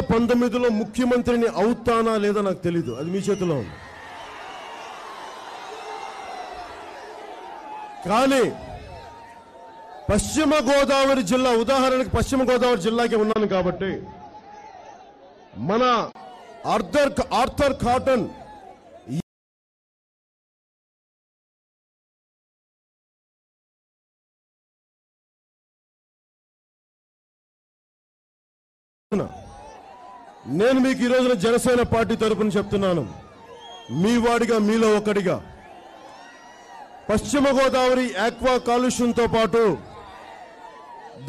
2019లో ముఖ్యమంత్రిని అవుతానా లేదా నాకు తెలీదు, అది మీ చేతిలో ఉంది. కానీ పశ్చిమ గోదావరి జిల్లా, ఉదాహరణకి పశ్చిమ గోదావరి జిల్లాకి ఉన్నాను కాబట్టి మన ఆర్థర్ కాటన్ నేను మీకు ఈ రోజున జనసేన పార్టీ తరపున చెప్తున్నాను, మీ వాడిగా మీలో ఒకటిగా పశ్చిమ గోదావరి ఆక్వా కాలుష్యంతో పాటు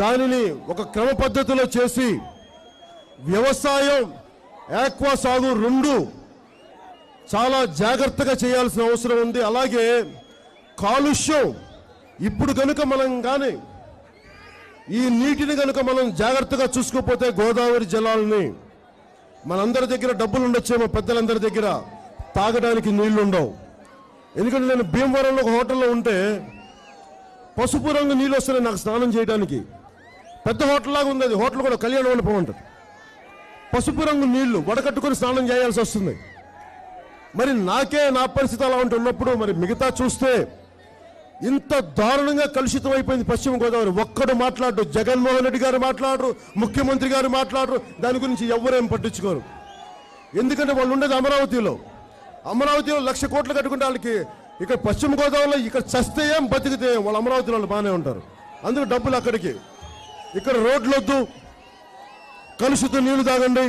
దానిని ఒక క్రమ పద్ధతిలో చేసి వ్యవసాయం ఆక్వా సాగు రెండు చాలా జాగ్రత్తగా చేయాల్సిన అవసరం ఉంది. అలాగే కాలుష్యం ఇప్పుడు కనుక మనం కానీ ఈ నీటిని కనుక మనం జాగ్రత్తగా చూసుకోకపోతే గోదావరి జలాలని మనందరి దగ్గర డబ్బులు ఉండొచ్చేమో, పెద్దలందరి దగ్గర తాగడానికి నీళ్లు ఉండవు. ఎందుకంటే నేను భీమవరంలో ఒక హోటల్లో ఉంటే పసుపు రంగు నీళ్ళు వస్తున్నాయి నాకు స్నానం చేయడానికి. పెద్ద హోటల్ లాగా ఉంది అది, హోటల్ కూడా కళ్యాణ మండపం ఉంటుంది. పసుపు రంగు నీళ్లు వడకట్టుకొని స్నానం చేయాల్సి వస్తుంది. మరి నాకే నా పరిస్థితి అలా ఉంటున్నప్పుడు మరి మిగతా చూస్తే ఇంత దారుణంగా కలుషితం అయిపోయింది పశ్చిమ గోదావరి. ఒక్కడు మాట్లాడు, జగన్మోహన్ రెడ్డి గారు మాట్లాడరు, ముఖ్యమంత్రి గారు మాట్లాడరు, దాని గురించి ఎవరేం పట్టించుకోరు. ఎందుకంటే వాళ్ళు ఉండేది అమరావతిలో 1,00,000 కోట్లు కట్టుకుంటే వాళ్ళకి ఇక్కడ పశ్చిమ గోదావరిలో ఇక్కడ చస్తే ఏం బతికితే వాళ్ళు అమరావతిలో వాళ్ళు బాగానే ఉంటారు. అందుకు డబ్బులు అక్కడికి. ఇక్కడ రోడ్లు వద్దు, కలుషిత నీళ్లు తాగండి.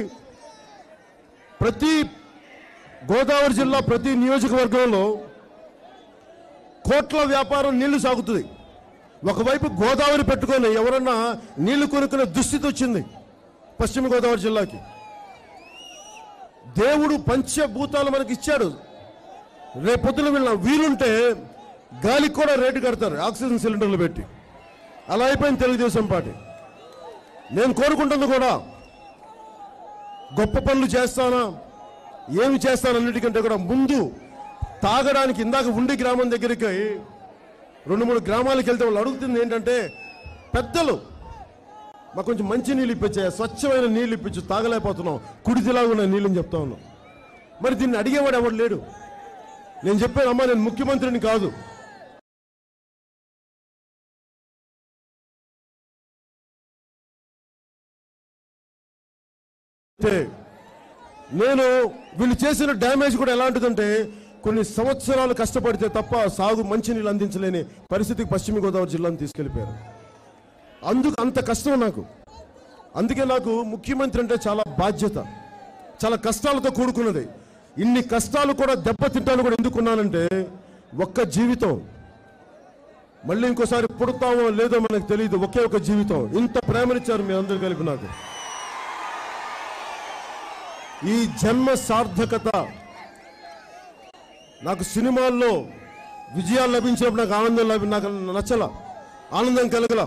ప్రతి గోదావరి జిల్లా ప్రతి నియోజకవర్గంలో కోట్ల వ్యాపారం నీళ్లు సాగుతుంది. ఒకవైపు గోదావరి పెట్టుకొని ఎవరన్నా నీళ్లు కొనుక్కునే దుస్థితి వచ్చింది పశ్చిమ గోదావరి జిల్లాకి. దేవుడు పంచభూతాలు మనకి ఇచ్చాడు. రేపొద్దున వీళ్ళ వీలుంటే గాలికి కూడా రేటు కడతారు ఆక్సిజన్ సిలిండర్లు పెట్టి. అలా అయిపోయింది తెలుగుదేశం పార్టీ. నేను కోరుకుంటుంది కూడా గొప్ప పనులు చేస్తానా, ఏమి చేస్తానన్నిటికంటే కూడా ముందు తాగడానికి. ఇందాక ఉండి గ్రామం దగ్గరికి 2-3 గ్రామాలకు వెళ్తే వాళ్ళు అడుగుతుంది ఏంటంటే, పెద్దలు మాకు కొంచెం మంచి నీళ్ళు ఇప్పించాయి, స్వచ్ఛమైన నీళ్ళు ఇప్పించు, తాగలేకపోతున్నాం, కుడితిలాగా ఉన్న నీళ్ళని చెప్తా ఉన్నాం. మరి దీన్ని అడిగేవాడు ఎవడు లేడు. నేను చెప్పాను, అమ్మా నేను ముఖ్యమంత్రిని కాదు, నేను వీళ్ళు చేసిన డ్యామేజ్ కూడా ఎలాంటిదంటే కొన్ని సంవత్సరాలు కష్టపడితే తప్ప సాగు మంచినీళ్ళు అందించలేని పరిస్థితికి పశ్చిమ గోదావరి జిల్లాను తీసుకెళ్లిపోయారు. అందుకు అంత కష్టం నాకు. అందుకే నాకు ముఖ్యమంత్రి అంటే చాలా బాధ్యత, చాలా కష్టాలతో కూడుకున్నది. ఇన్ని కష్టాలు కూడా దెబ్బతింటాను కూడా ఎందుకున్నానంటే, ఒక్క జీవితం మళ్ళీ ఇంకోసారి పుడతామో లేదో మనకు తెలియదు. ఒకే ఒక జీవితం. ఇంత ప్రేమనిచ్చారు మీ అందరూ కలిపి నాకు. ఈ జన్మ సార్థకత. నాకు సినిమాల్లో విజయాలు లభించినప్పుడు నాకు ఆనందం నాకు నచ్చల, ఆనందం కలగల.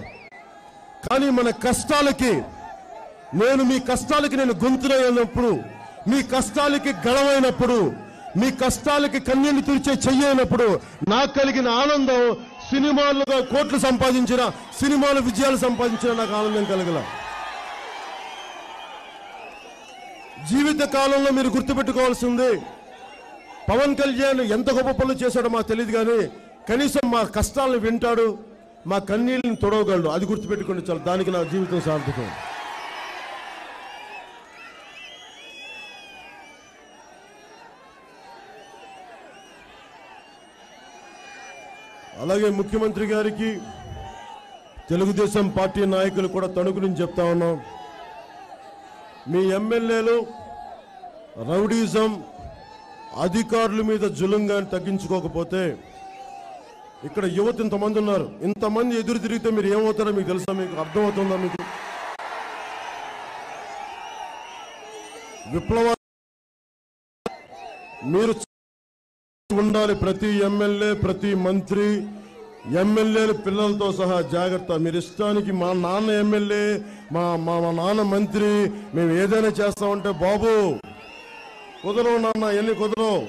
కానీ మన కష్టాలకి మీ కష్టాలకి నేను గొంతునైనప్పుడు, మీ కష్టాలకి గడవైనప్పుడు, మీ కష్టాలకి కన్నీళ్లు తుడిచే చెయ్యైనప్పుడు నాకు కలిగిన ఆనందం సినిమాలుగా కోట్లు సంపాదించిన, సినిమాల విజయాలు సంపాదించిన నాకు ఆనందం కలగల. జీవిత కాలంలో మీరు గుర్తుపెట్టుకోవాల్సింది, పవన్ కళ్యాణ్ ఎంత గొప్ప పనులు చేశాడో మాకు తెలియదు, కానీ కనీసం మా కష్టాలను వింటాడు, మా కన్నీళ్ళని తొడవగలడు. అది గుర్తుపెట్టుకోండి చాలు, దానికి నా జీవితం సార్థకం. అలాగే ముఖ్యమంత్రి గారికి, తెలుగుదేశం పార్టీ నాయకులు కూడా తణుకు నుంచి చెప్తా ఉన్నాం, మీ ఎమ్మెల్యేలు రౌడీజం, అధికారుల మీద జులుంగా తగ్గించుకోకపోతే, ఇక్కడ యువత ఇంతమంది ఉన్నారు, ఇంతమంది ఎదురు తిరిగితే మీరు ఏమవుతారో మీకు తెలుసా? మీకు అర్థమవుతుందా? మీకు విప్లవ మీరు ఉండాలి. ప్రతి ఎమ్మెల్యే, ప్రతి మంత్రి, ఎమ్మెల్యేలు పిల్లలతో సహా జాగ్రత్త. మీరు ఇష్టానికి మా నాన్న ఎమ్మెల్యే, మా నాన్న మంత్రి, మేము ఏదైనా చేస్తామంటే బాబు కుదరవు నాన్న, ఎన్ని కుదరవు.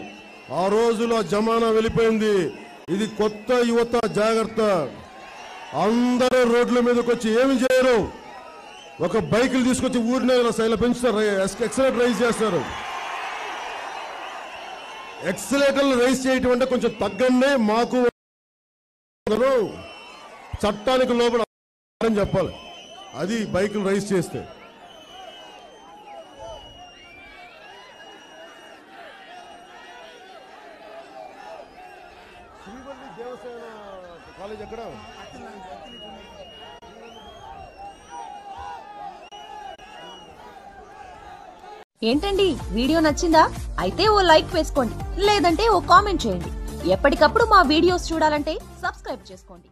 ఆ రోజులో జమానా వెళ్ళిపోయింది. ఇది కొత్త యువత జాగ్రత్త. అందరూ రోడ్ల మీదకి వచ్చి ఏమి చేయరు. ఒక బైకులు తీసుకొచ్చి ఊరినే ఇలా పెంచుతారు, ఎక్సలేటర్ రైజ్ చేస్తారు. ఎక్సలేటర్లు రైజ్ చేయటం అంటే కొంచెం తగ్గండి, మాకు చట్టానికి లోపల అని చెప్పాలి. అది బైకులు రైజ్ చేస్తే. కాలేజ్ ఎక్కడ? ఏంటండి, వీడియో నచ్చిందా? అయితే ఓ లైక్ వేసుకోండి, లేదంటే ఓ కామెంట్ చేయండి. ఎప్పటికప్పుడు మా వీడియోస్ చూడాలంటే సబ్స్క్రైబ్ చేసుకోండి.